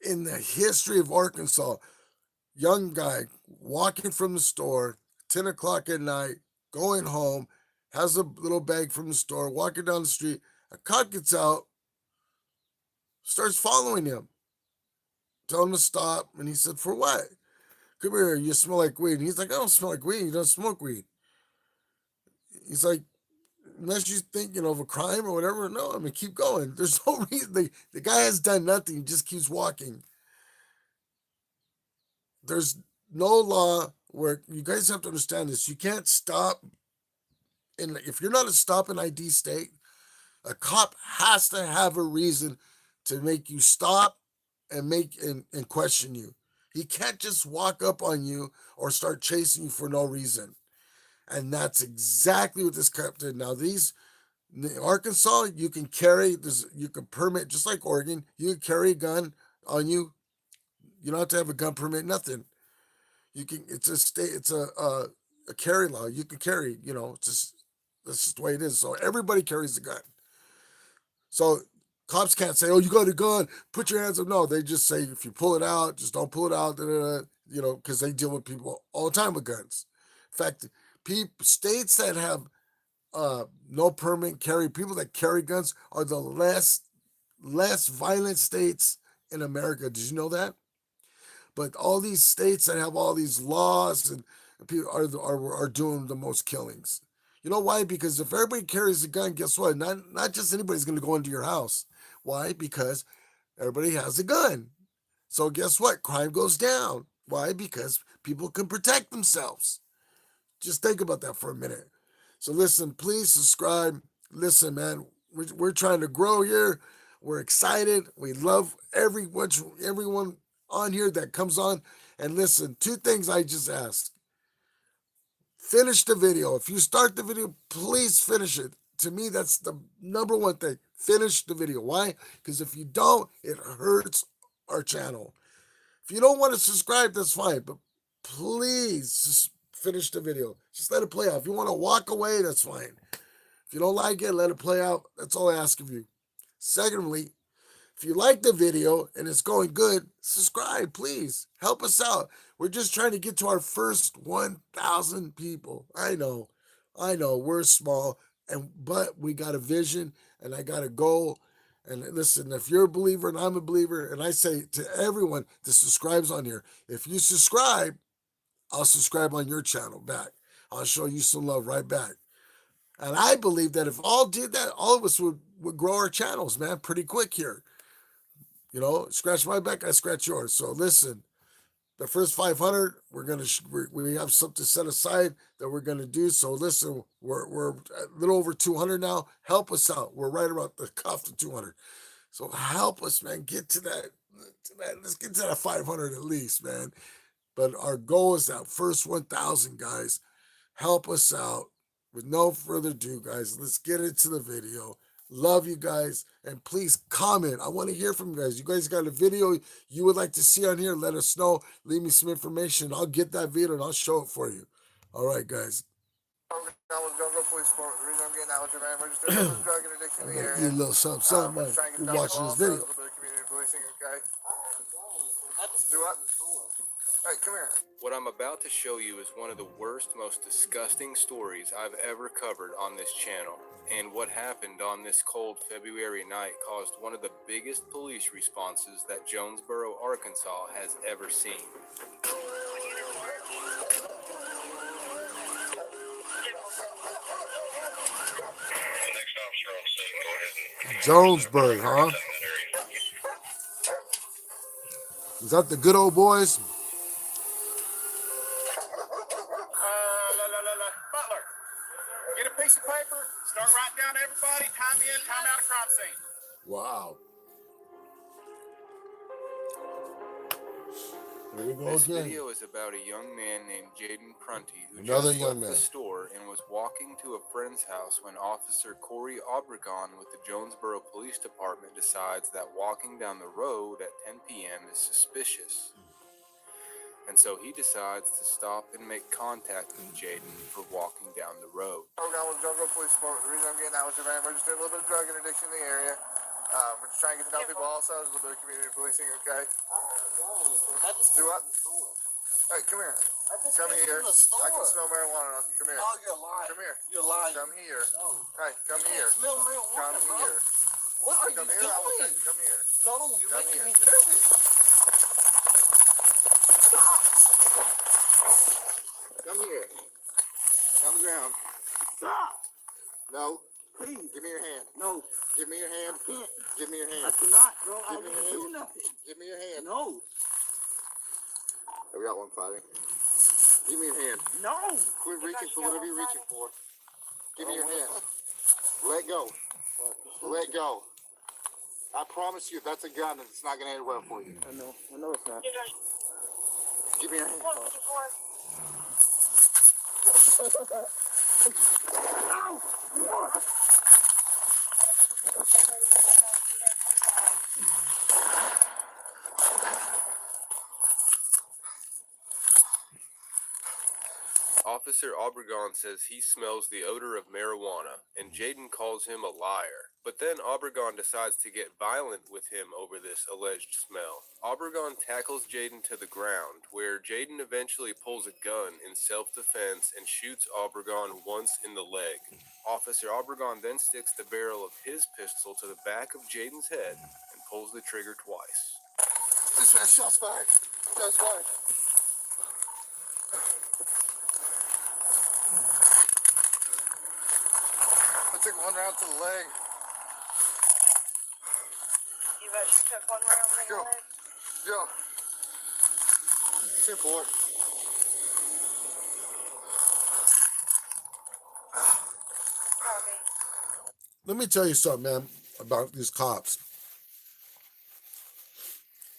in the history of Arkansas, young guy walking from the store, 10 o'clock at night, going home, has a little bag from the store, walking down the street. A cop gets out, starts following him, telling him to stop. And he said, "For what? Come here, you smell like weed." And he's like, "I don't smell like weed. You don't smoke weed." He's like, "Unless you're thinking of a crime or whatever, no, I mean, keep going. There's no reason. The guy has done nothing. He just keeps walking. There's no law where you guys have to understand this. You can't stop. And if you're not a stop and ID state, a cop has to have a reason to make you stop and question you. He can't just walk up on you or start chasing you for no reason. And that's exactly what this cop did. Now, in Arkansas, you can carry this, you can permit, just like Oregon, you can carry a gun on you. You don't have to have a gun permit, nothing. You can, it's a state, it's a carry law. You can carry, it's just, that's just the way it is. So everybody carries a gun. So cops can't say, "Oh, you got a gun, put your hands up." No, they just say, if you pull it out, just don't pull it out, because they deal with people all the time with guns. In fact, states that have no permit carry, people that carry guns are the less violent states in America. Did you know that? But all these states that have all these laws and people are doing the most killings. You know why? Because if everybody carries a gun, guess what? Not just anybody's going to go into your house. Why? Because everybody has a gun. So guess what? Crime goes down. Why? Because people can protect themselves. Just think about that for a minute. So listen, please subscribe. Listen, man, we're trying to grow here. We're excited. We love everyone on here that comes on. And listen, two things I just asked. Finish the video. If you start the video, please finish it. To me, that's the number one thing. Finish the video. Why? Because if you don't, it hurts our channel. If you don't want to subscribe, that's fine. But please just finish the video. Just let it play out. If you want to walk away, that's fine. If you don't like it, let it play out. That's all I ask of you. Secondly, if you like the video and it's going good, subscribe, please. Help us out. We're just trying to get to our first 1,000 people. I know, we're small, but we got a vision and I got a goal. And listen, if you're a believer and I'm a believer, and I say to everyone that subscribes on here, if you subscribe, I'll subscribe on your channel back. I'll show you some love right back. And I believe that if all did that, all of us would grow our channels, man, pretty quick here. Scratch my back, I scratch yours. So listen, the first 500, we have something set aside that we're gonna do. So listen, we're a little over 200 now. Help us out. We're right around the cuff of 200. So help us, man. Get to that. Let's get to that 500 at least, man. But our goal is that first 1,000 guys. Help us out. With no further ado, guys, let's get into the video. Love you guys, and please comment. I want to hear from you guys. You guys got a video you would like to see on here? Let us know. Leave me some information. I'll get that video and I'll show it for you. All right, guys. The reason I'm getting out was your man registered with drug and addiction in the area. Eat a little something, man. You're watching this video. A little bit of community policing, okay? Do what? Hey, come here. What I'm about to show you is one of the worst, most disgusting stories I've ever covered on this channel. And what happened on this cold February night caused one of the biggest police responses that Jonesboro, Arkansas has ever seen. Jonesboro, huh? Is that the good old boys? Butler, get a piece of paper, start writing down everybody, time in, time out of crime scene. Wow. Here we go This again. video is about a young man named Jaden Prunty who Another just young left the man. store and was walking to a friend's house when Officer Corey Obregon with the Jonesboro Police Department decides that walking down the road at 10 p.m. is suspicious. And so he decides to stop and make contact with Jaden for walking down the road. Jonesboro Police Department. The reason I'm getting out was your man registered a little bit of drug and addiction in the area. We're just trying to get to know people also. We'll do community policing, okay? Do what? Hey, come here. Come here. I can smell marijuana on you. Come here. Oh, you're lying. Come here. You're lying. Come here. No. Hey, come here. Smell marijuana, Come bro. here. What are Come you here. I will doing? take you. Come here. No, you're Come making here. me nervous. Come here. On the ground. Stop. No. Please. Give me your hand. No. Give me your hand. I can't. Give me your I hand. cannot, bro. I Give me didn't your do hand. nothing. Give me your hand. No. We got one fighting. Give me your hand. No. Quit reaching for whatever you're reaching for. Give me your hand. Let go. Let go. I promise you, that's a gun and it's not going to end well for you. I know it's not. Give me your hand. Officer Obregon says he smells the odor of marijuana, and Jaden calls him a liar. But then Obregon decides to get violent with him over this alleged smell. Obregon tackles Jaden to the ground, where Jaden eventually pulls a gun in self-defense and shoots Obregon once in the leg. Officer Obregon then sticks the barrel of his pistol to the back of Jaden's head and pulls the trigger twice. This man shots fired. Shots fired. I took one round to the leg. You bet you took one round in the Go. leg? Yo. 2-4. Copy. Let me tell you something, man, about these cops.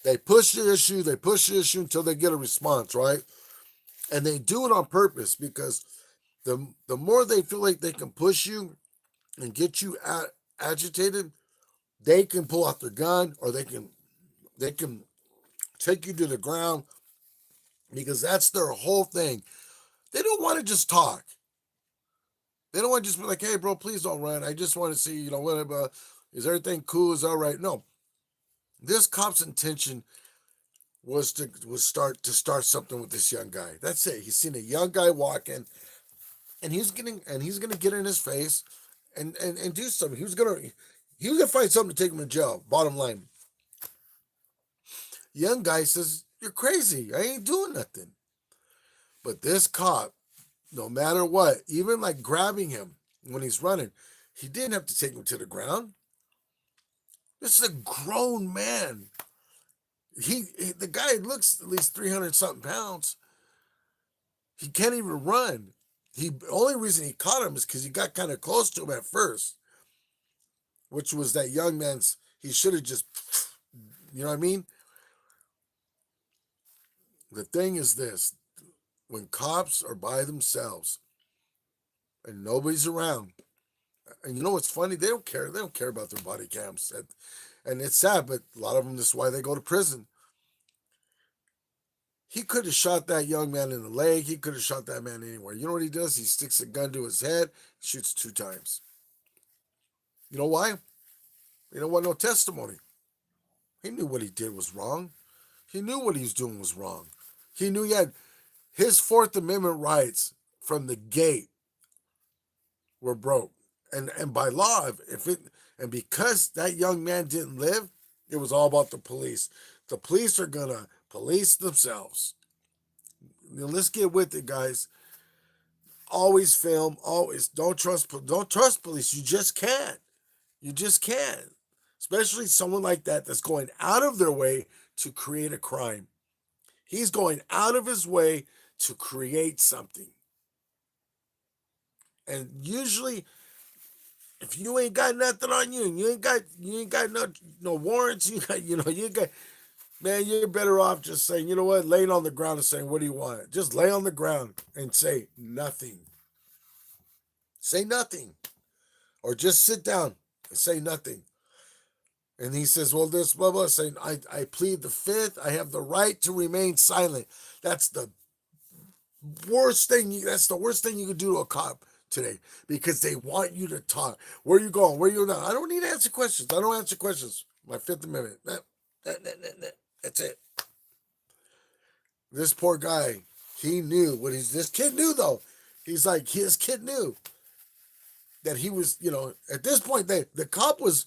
They push the issue until they get a response, right? And they do it on purpose because the more they feel like they can push you and get you agitated, they can pull out their gun or they can take you to the ground because that's their whole thing. They don't want to just talk. They don't want to just be like, hey, bro, please don't run. I just want to see, whatever. Is everything cool? Is all right? No. This cop's intention was to start something with this young guy. That's it. He's seen a young guy walking, and he's gonna get in his face and do something. He was gonna find something to take him to jail. Bottom line. Young guy says, "You're crazy. I ain't doing nothing." But this cop, no matter what, even like grabbing him when he's running, he didn't have to take him to the ground. This is a grown man. The guy looks at least 300 something pounds. He can't even run. Only reason he caught him is because he got kind of close to him at first, which was that young man's. He should have just, you know what I mean? The thing is this: when cops are by themselves and nobody's around, and you know what's funny? They don't care. They don't care about their body cams. And it's sad, but a lot of them, this is why they go to prison. He could have shot that young man in the leg. He could have shot that man anywhere. You know what he does? He sticks a gun to his head, shoots 2 times. You know why? He don't want no testimony. He knew what he did was wrong. He knew what he was doing was wrong. He knew he had his Fourth Amendment rights from the gate were broke. And by law, and because that young man didn't live, it was all about the police. The police are gonna police themselves. Let's get with it, guys. Always film. Always don't trust police. You just can't. You just can't. Especially someone like that that's going out of their way to create a crime. He's going out of his way to create something. And usually, if you ain't got nothing on you, and you ain't got no warrants, you ain't got, man, you're better off just saying, you know what, laying on the ground and saying, what do you want? Just lay on the ground and say nothing. Say nothing. Or just sit down and say nothing. And he says, well, this blah, blah, saying, I plead the fifth. I have the right to remain silent. That's the worst thing. That's the worst thing you could do to a cop. today because they want you to talk. Where you going? Where you not? I don't need to answer questions. I don't answer questions. My Fifth Amendment. That's it. This poor guy, he knew what this kid knew though. He's like, his kid knew that he was, at this point, the cop was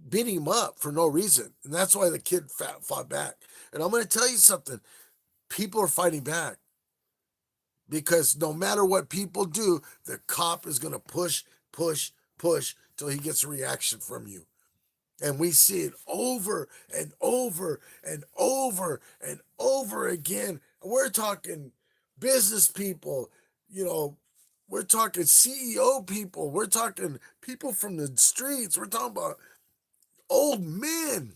beating him up for no reason. And that's why the kid fought back. And I'm going to tell you something. People are fighting back. Because no matter what people do, the cop is going to push till he gets a reaction from you. And we see it over and over and over and over again. We're talking business people, we're talking CEO people. We're talking people from the streets. We're talking about old men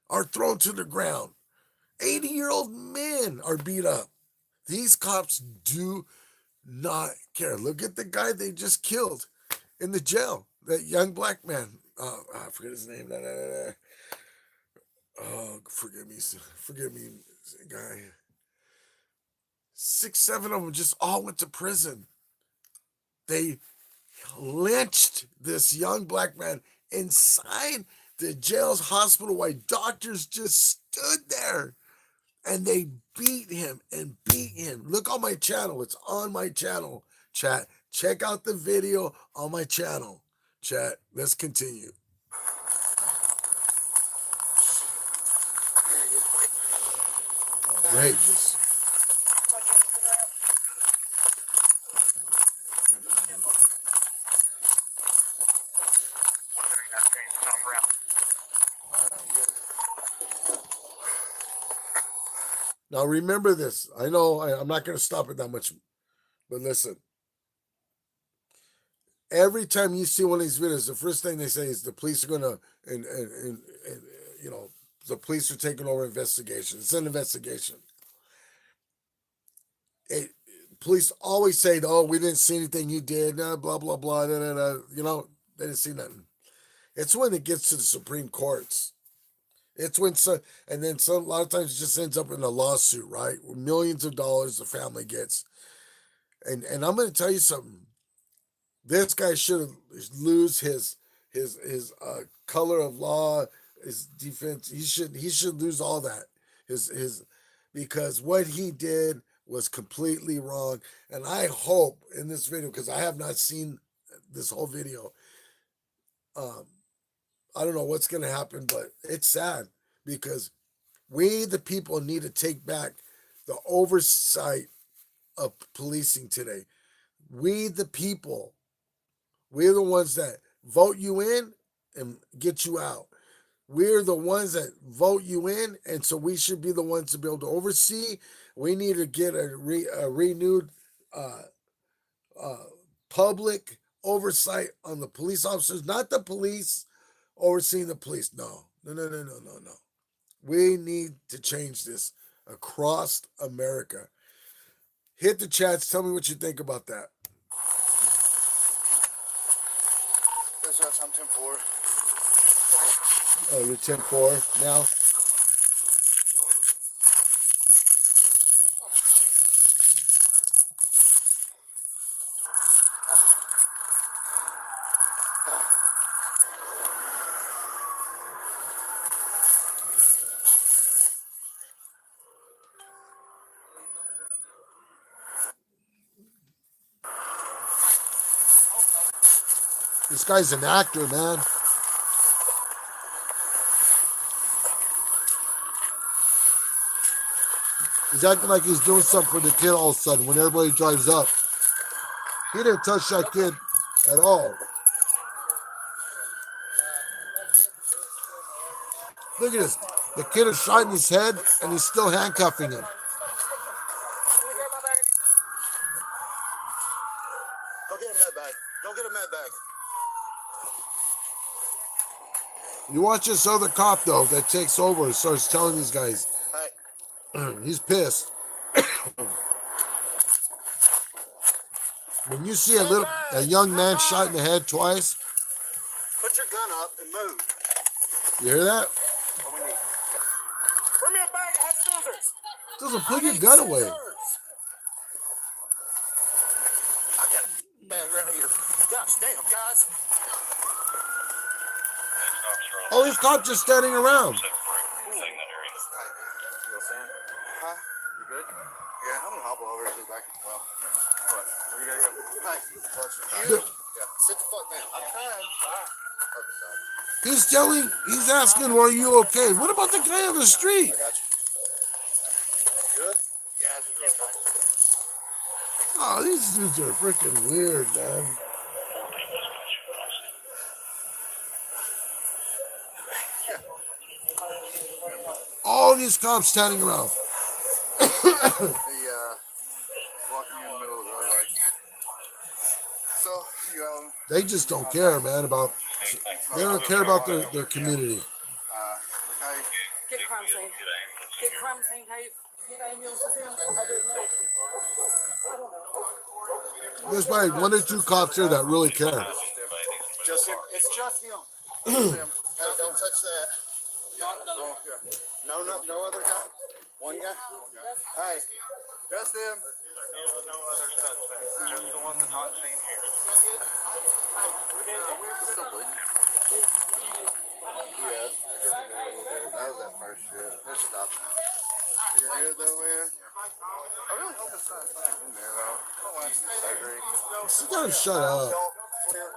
are thrown to the ground. 80-year-old men are beat up. These cops do not care. Look at the guy they just killed in the jail. That young black man. I forget his name. Oh, forgive me, guy. 6, 7 of them just all went to prison. They lynched this young black man inside the jail's hospital while doctors just stood there. And they beat him and beat him. Look on my channel. It's on my channel, chat. Check out the video on my channel, chat. Let's continue. Outrageous. Now remember this. I know I'm not going to stop it that much, but listen. Every time you see one of these videos, the first thing they say is the police are going to, and the police are taking over investigation. It's an investigation. Police always say, "Oh, we didn't see anything you did." Blah blah blah. They didn't see nothing. It's when it gets to the Supreme Courts. It's when a lot of times it just ends up in a lawsuit, right? Millions of dollars the family gets. And I'm going to tell you something. This guy should lose his color of law, his defense. He should lose all that. Because what he did was completely wrong. And I hope in this video, because I have not seen this whole video, I don't know what's going to happen, but it's sad because we, the people, need to take back the oversight of policing today. We, the people, we're the ones that vote you in and get you out. We're the ones that vote you in, and so we should be the ones to be able to oversee. We need to get a renewed public oversight on the police officers, not the police overseeing the police. No. We need to change this across America. Hit the chats. Tell me what you think about that. That's I'm 10-4. Oh, you're 10-4 now? This guy's an actor, man. He's acting like he's doing something for the kid all of a sudden when everybody drives up. He didn't touch that kid at all. Look at this. The kid is shot in his head and he's still handcuffing him. Go get a med bag. Go get a med bag. You watch this other cop, though, that takes over and starts telling these guys. Hey. He's pissed. When you see a young man shot in the head twice. Put your gun up and move. You hear that? What we need. Bring me a bag. I have scissors. Doesn't put your gun away. Damn, guys. All these cops just standing around. Huh? You good? Yeah, I'm gonna hop over and get back. Well, what? Where you gotta go? Hey, you? Yeah, sit the fuck down. I'm trying. He's yelling. He's asking, "Are you okay?" What about the guy on the street? I got you. Good? Yeah, it's really okay. Oh, these dudes are freaking weird, man. All these cops standing around. The walking in the middle of the road, right? So, you know, They just don't care, man, about. They don't care about their community. okay. Get crime scene. Get crime scene tape. Get ambulances in. I didn't know. There's probably 1 or 2 cops here that really care. Just him. It's just him. Just him. Hey, don't touch that. No, other guy. One guy. Hey, just him. No other suspects. Just the one that's not seen here. Yes. That was that first shit. They're stopping now. You good though, man? I really hope it's not in there though. I don't want surgery. You gotta shut up. Clear.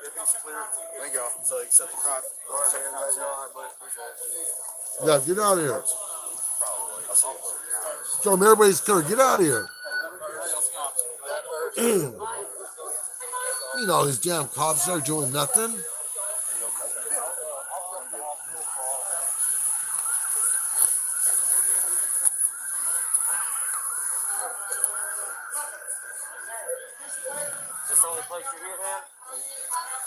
Everything's clear. Thank y'all. So you set the crop. Alright, man. How's y'all? Yeah, get out of here. Probably. I'll see you. Show them everybody's clear. Get out of here. You know, these damn cops are doing nothing. Is this the only place you're here, man?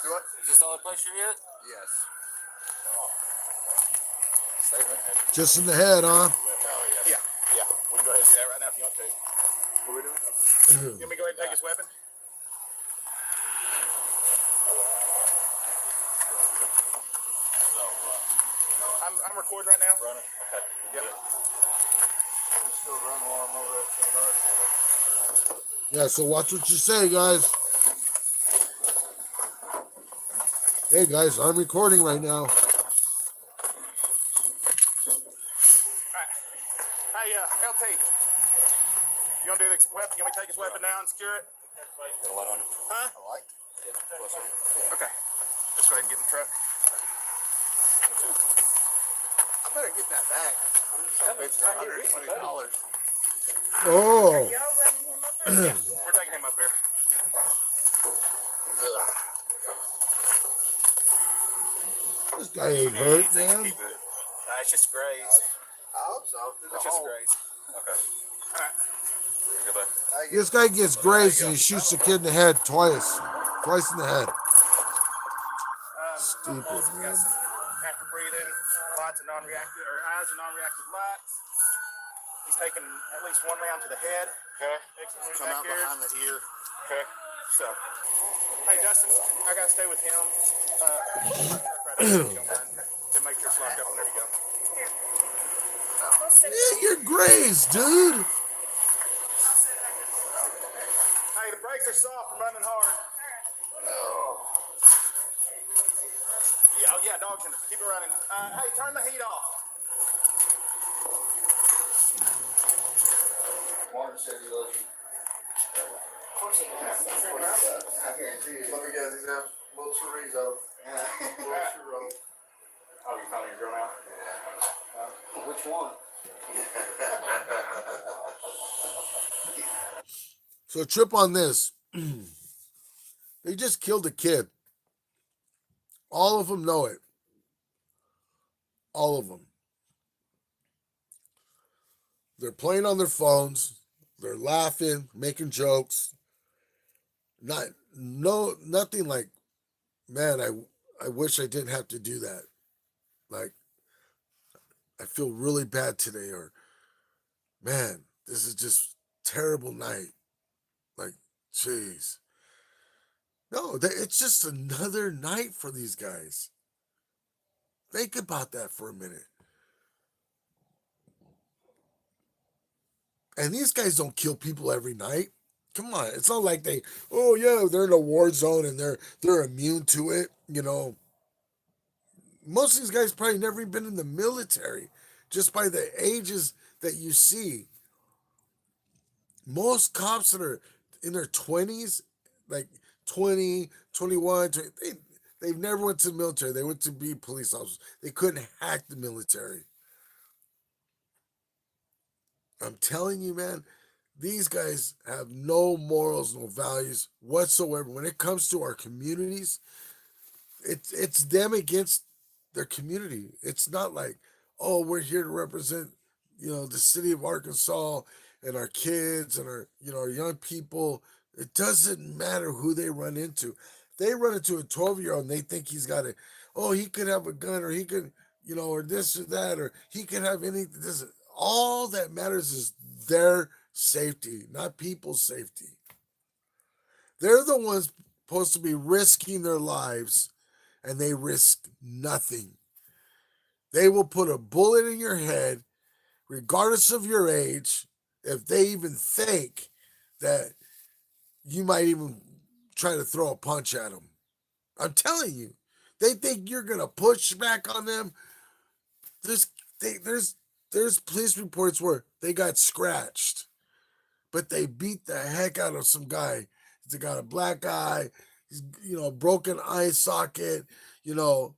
Do what? Is this the only place you're here? Yes. Stay there. Just in the head, huh? Yeah. We can go ahead and do that right now if you want to. What are we doing? You want me to go ahead and take his weapon? I'm recording right now. Running. Okay. Yep. Still run while I'm over at St. Yeah, so watch what you say, guys. Hey, guys, I'm recording right now. Hey, LT. You want to do this weapon? You want me to take his weapon now and secure it? Got a light on it? Huh? I like. Okay. Let's go ahead and get in the truck. I better get that back. It's $120. Oh, Y'all letting him up there? We're taking him up here. this guy ain't hurt, man. It's just graze. I hope so. It's just graze. Okay. All right. You're good, bud. This guy gets grazed and he shoots the kid in the head twice. Twice in the head. Stupid, man. After breathing, lots of non-reactive, or eyes are non-reactive lights. He's taken at least one round to the head. Okay. Come out behind the ear. Okay. So, hey Dustin, I gotta stay with him. Right there, if you don't mind. To make sure it's locked up. And there you go. Yeah, you're grazed, dude. Hey, the brakes are soft. I'm running hard. Yeah, oh yeah, dogs in it. Keep it running. Hey, turn the heat off. Martin said he loves you. Of course he does. I guarantee you. Let me guess, he's got a little chorizo. Little churro. Oh, you found your girl now? Which one? So trip on this. They just killed a kid. All of them know it. All of them. They're playing on their phones. They're laughing, making jokes. Nothing like, man, I wish I didn't have to do that. Like, I feel really bad today, or man, this is just terrible night. Like, jeez. No, it's just another night for these guys. Think about that for a minute. And these guys don't kill people every night. Come on, it's not like oh yeah, they're in a war zone and they're immune to it. Most of these guys probably never even been in the military, just by the ages that you see. Most cops that are in their 20s, like 20, 21, 20, they've never went to the military. They went to be police officers. They couldn't hack the military. I'm telling you, man, these guys have no morals, no values whatsoever. When it comes to our communities, it's them against their community. It's not like, oh, we're here to represent, the city of Arkansas and our kids and our young people. It doesn't matter who they run into. They run into a 12-year-old and they think he's got he could have a gun, or he could, or this or that, or he could have anything. All that matters is their safety, not people's safety. They're the ones supposed to be risking their lives, and they risk nothing. They will put a bullet in your head, regardless of your age, if they even think that you might even try to throw a punch at them. I'm telling you, they think you're gonna push back on them. There's police reports where they got scratched, but they beat the heck out of some guy. He's got a black eye, he's broken eye socket, 2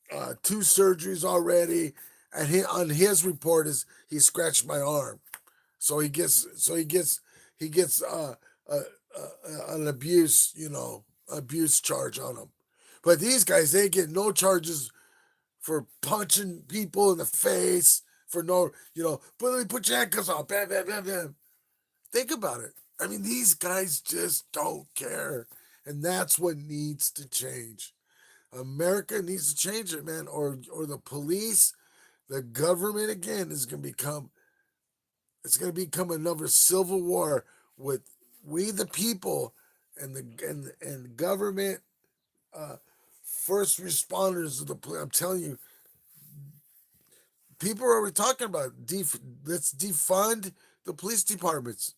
surgeries already, and on his report is he scratched my arm, so he gets an abuse charge on him. But these guys, they get no charges for punching people in the face for no, but let me put your handcuffs on, bam, bam, bam, bam. Think about it. I mean, these guys just don't care, and that's what needs to change. America needs to change it, man, or the police, the government again is going to become another civil war with we the people and the government, first responders of the police. I'm telling you, people are already talking about let's defund the police departments.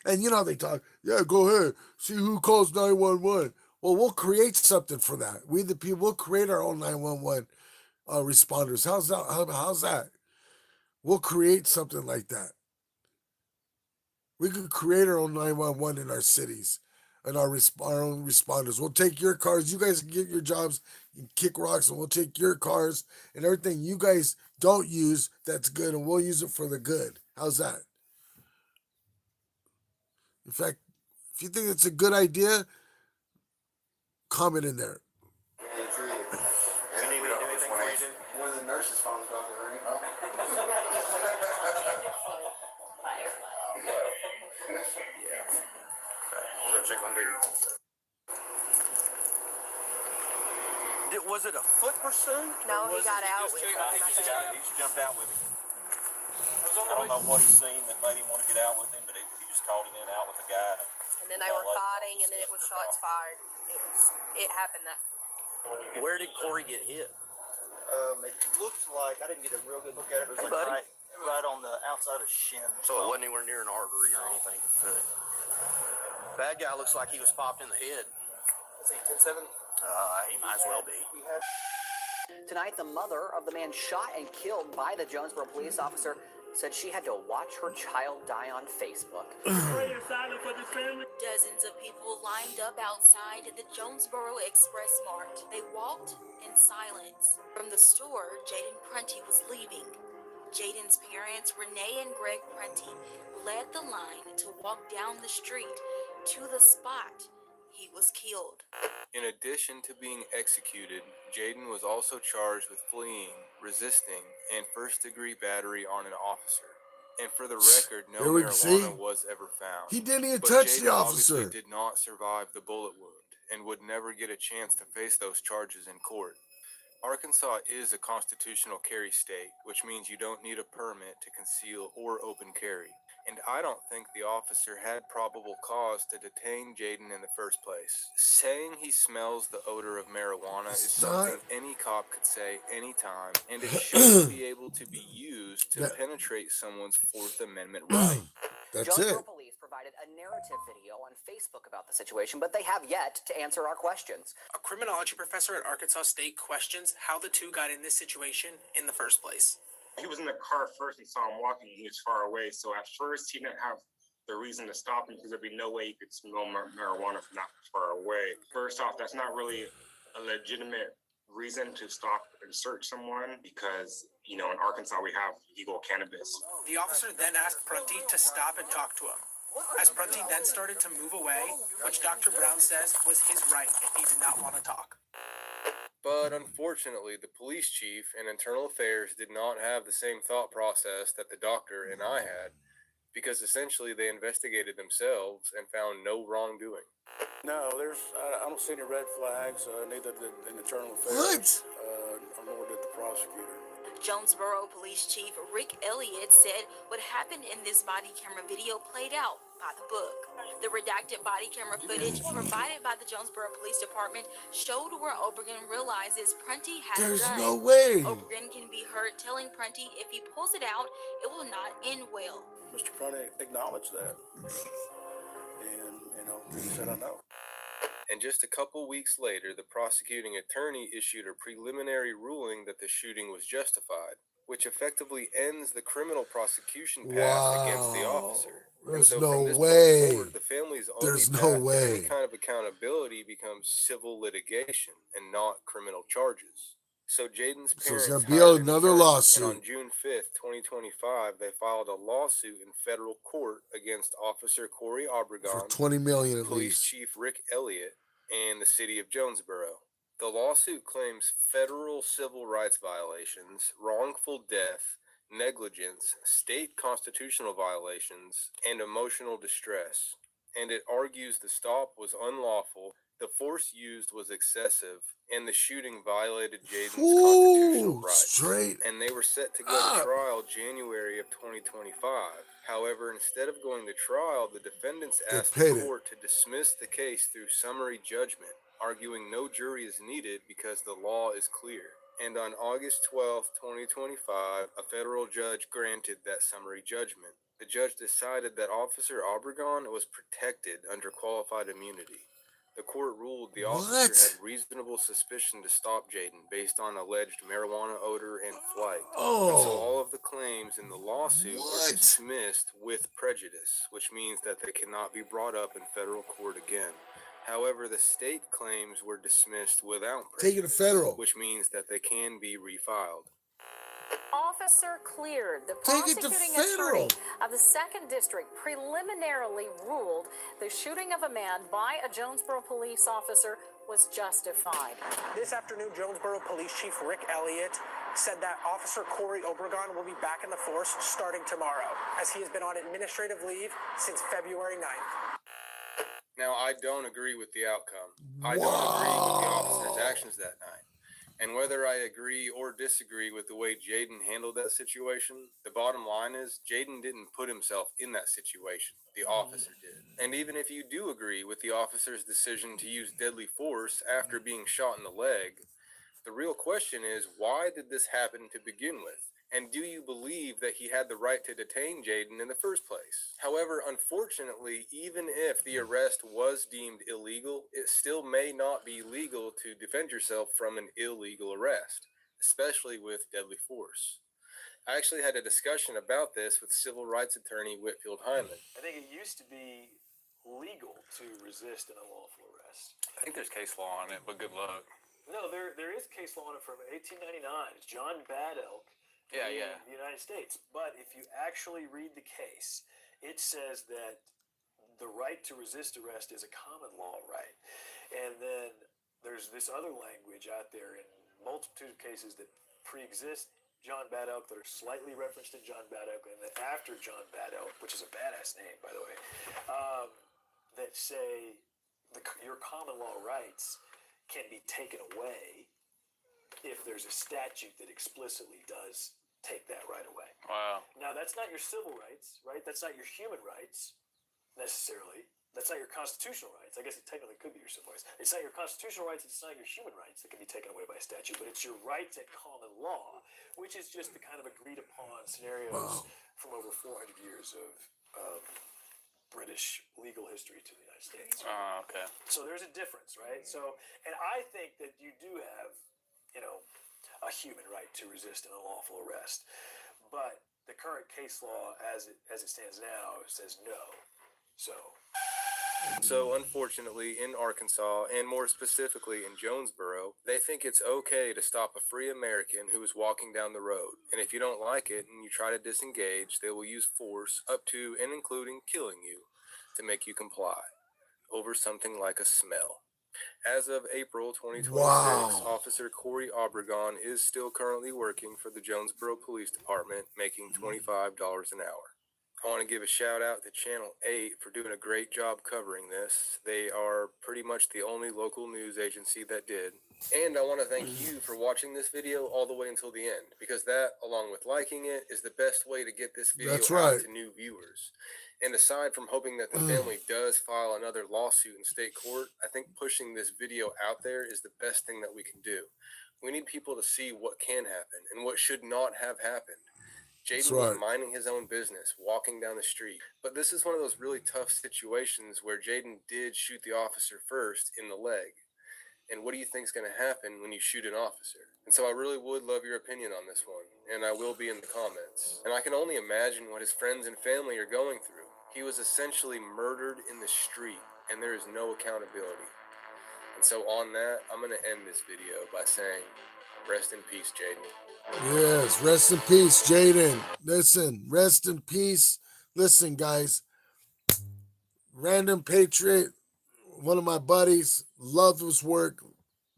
And they talk, yeah, go ahead, see who calls 911. Well, we'll create something for that. We the people will create our own 911 responders. How's that? How's that? We'll create something like that. We could create our own 911 in our cities and our own responders. We'll take your cars. You guys can get your jobs and kick rocks, and we'll take your cars and everything you guys don't use that's good, and we'll use it for the good. How's that? In fact, if you think it's a good idea, comment in there. One of the nurses' phones about to ring. We're gonna check on dude. Was it a foot pursuit? No, he got out with He him. just jumped out with him. I don't know what he's seen that made him want to get out with him, but he just called him out with the guy. And then they were fighting, and then it was shots fired. It happened that. Where did Corey get hit? It looked like, I didn't get a real good look at it. It was like right on the outside of shin. So it wasn't anywhere near an artery or anything. Good. Bad guy looks like he was popped in the head. Is he 10-7? He might as well be. Tonight, the mother of the man shot and killed by the Jonesboro police officer said she had to watch her child die on Facebook. Dozens of people lined up outside the Jonesboro Express Mart. They walked in silence. From the store, Jaden Prunty was leaving. Jaden's parents, Renee and Greg Prunty, led the line to walk down the street to the spot he was killed. In addition to being executed, Jaden was also charged with fleeing, resisting, and first-degree battery on an officer. And for the record, no marijuana was ever found. He didn't even But touch Jaden the officer. obviously did not survive the bullet wound and would never get a chance to face those charges in court. Arkansas is a constitutional carry state, which means you don't need a permit to conceal or open carry. And I don't think the officer had probable cause to detain Jaden in the first place. Saying he smells the odor of marijuana is something any cop could say anytime, and it shouldn't be able to be used to penetrate someone's Fourth Amendment right. That's Jonesboro it. police provided a narrative video on Facebook about the situation, but they have yet to answer our questions. A criminology professor at Arkansas State questions how the two got in this situation in the first place. He was in the car first and saw him walking. He was far away, so at first he didn't have the reason to stop him because there'd be no way you could smell marijuana from that far away. First off, that's not really a legitimate reason to stop and search someone because, you know, in Arkansas we have legal cannabis. The officer then asked Prunty to stop and talk to him. As Prunty then started to move away, which Dr. Brown says was his right if he did not want to talk. But unfortunately, the police chief and internal affairs did not have the same thought process that the doctor and I had, because essentially they investigated themselves and found no wrongdoing. No, I don't see any red flags, neither did the internal affairs, nor did the prosecutor. Jonesboro Police Chief Rick Elliott said what happened in this body camera video played out by the book. The redacted body camera footage provided by the Jonesboro Police Department showed where Obregon realizes Prunty has There's a gun. no way. Obregon can be heard telling Prunty if he pulls it out, it will not end well. Mr. Prunty acknowledged that, and, he said, I know. And just a couple weeks later, the prosecuting attorney issued a preliminary ruling that the shooting was justified, which effectively ends the criminal prosecution path against the officer. There's and so no from this way. point forward, the family's only There's path no to way. any kind of accountability becomes civil litigation and not criminal charges. So Jaden's So parents it's gonna be hired an another attorney, lawsuit. and on June 5th, 2025, they filed a lawsuit in federal court against Officer Corey For Obregon, $20 million at Police least. Chief Rick Elliott, and the city of Jonesboro. The lawsuit claims federal civil rights violations, wrongful death, negligence, state constitutional violations, and emotional distress. And it argues the stop was unlawful, the force used was excessive, and the shooting violated Jaden's constitutional rights. Straight And they were set to go up. to trial January of 2025. However, instead of going to trial, the defendants They asked paid the it. court to dismiss the case through summary judgment, arguing no jury is needed because the law is clear. And on August 12, 2025, a federal judge granted that summary judgment. The judge decided that Officer Obregon was protected under qualified immunity. The court ruled the officer had reasonable suspicion to stop Jaden based on alleged marijuana odor and flight. And so all of the claims in the lawsuit were dismissed with prejudice, which means that they cannot be brought up in federal court again. However, the state claims were dismissed without prejudice, Take it to federal. which means that they can be refiled. Officer cleared. The Take it to prosecuting federal. attorney of the 2nd District preliminarily ruled the shooting of a man by a Jonesboro police officer was justified. This afternoon, Jonesboro Police Chief Rick Elliott said that Officer Corey Obregon will be back in the force starting tomorrow, as he has been on administrative leave since February 9th. Now, I don't agree with the outcome. I don't agree with the officer's actions that night. And whether I agree or disagree with the way Jaden handled that situation, the bottom line is Jaden didn't put himself in that situation. The officer did. And even if you do agree with the officer's decision to use deadly force after being shot in the leg, the real question is, why did this happen to begin with? And do you believe that he had the right to detain Jaden in the first place? However, unfortunately, even if the arrest was deemed illegal, it still may not be legal to defend yourself from an illegal arrest, especially with deadly force. I actually had a discussion about this with civil rights attorney Whitfield Hyman. I think it used to be legal to resist an unlawful arrest. I think there's case law on it, but good luck. No, there is case law on it from 1899. It's John Bad Elk. Yeah. The United States. But if you actually read the case, it says that the right to resist arrest is a common law right. And then there's this other language out there in multitude of cases that pre-exist John Bad Elk, that are slightly referenced in John Bad Elk, and then after John Bad Elk, which is a badass name, by the way, that say your common law rights can be taken away if there's a statute that explicitly does take that right away. Wow. Now, that's not your civil rights, right? That's not your human rights, necessarily. That's not your constitutional rights. I guess it technically could be your civil rights. It's not your constitutional rights, it's not your human rights that can be taken away by statute, but it's your rights at common law, which is just the kind of agreed upon scenarios from over 400 years of British legal history to the United States. Okay. So there's a difference, right? So, and I think that you do have, a human right to resist an unlawful arrest, but the current case law, as it stands now, says no. So, unfortunately, in Arkansas, and more specifically in Jonesboro, they think it's okay to stop a free American who is walking down the road. And if you don't like it and you try to disengage, they will use force up to and including killing you to make you comply over something like a smell. As of April 2026, Wow. Officer Corey Obregon is still currently working for the Jonesboro Police Department, making $25 an hour. I want to give a shout out to Channel 8 for doing a great job covering this. They are pretty much the only local news agency that did. And I want to thank you for watching this video all the way until the end, because that, along with liking it, is the best way to get this video That's out right. to new viewers. And aside from hoping that the family does file another lawsuit in state court, I think pushing this video out there is the best thing that we can do. We need people to see what can happen and what should not have happened. That's Jaden was right. minding his own business, walking down the street. But this is one of those really tough situations where Jaden did shoot the officer first in the leg. And what do you think is going to happen when you shoot an officer? And so I really would love your opinion on this one, and I will be in the comments. And I can only imagine what his friends and family are going through. He was essentially murdered in the street, and there is no accountability. And so on that, I'm going to end this video by saying, rest in peace, Jaden. Yes, rest in peace, Jaden. Listen, rest in peace. Listen, guys. Random Patriot, one of my buddies, love his work.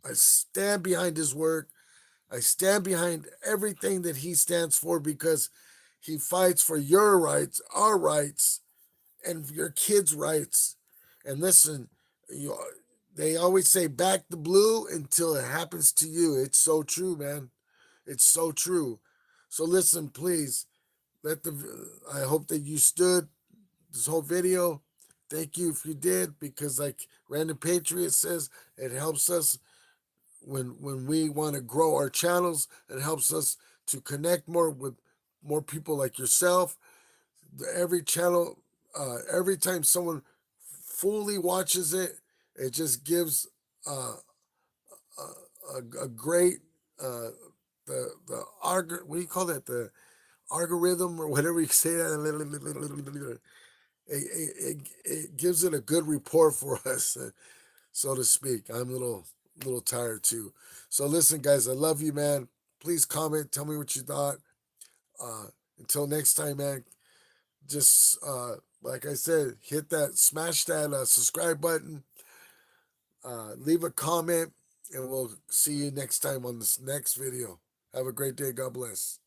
I stand behind his work. I stand behind everything that he stands for because he fights for your rights, our rights, and your kids' rights. And listen, they always say back the blue until it happens to you. It's so true, man. It's so true. So listen, please, I hope that you stood this whole video. Thank you if you did, because like Random Patriot says, it helps us when we want to grow our channels. It helps us to connect more with more people like yourself. Every channel, every time someone fully watches it, it just gives a great the what do you call that, the algorithm or whatever you say that. It gives it a good report for us, so to speak. I'm a little tired too. So listen, guys, I love you, man. Please comment, tell me what you thought. Until next time, man. Just like I said, smash that subscribe button. Leave a comment, and we'll see you next time on this next video. Have a great day. God bless.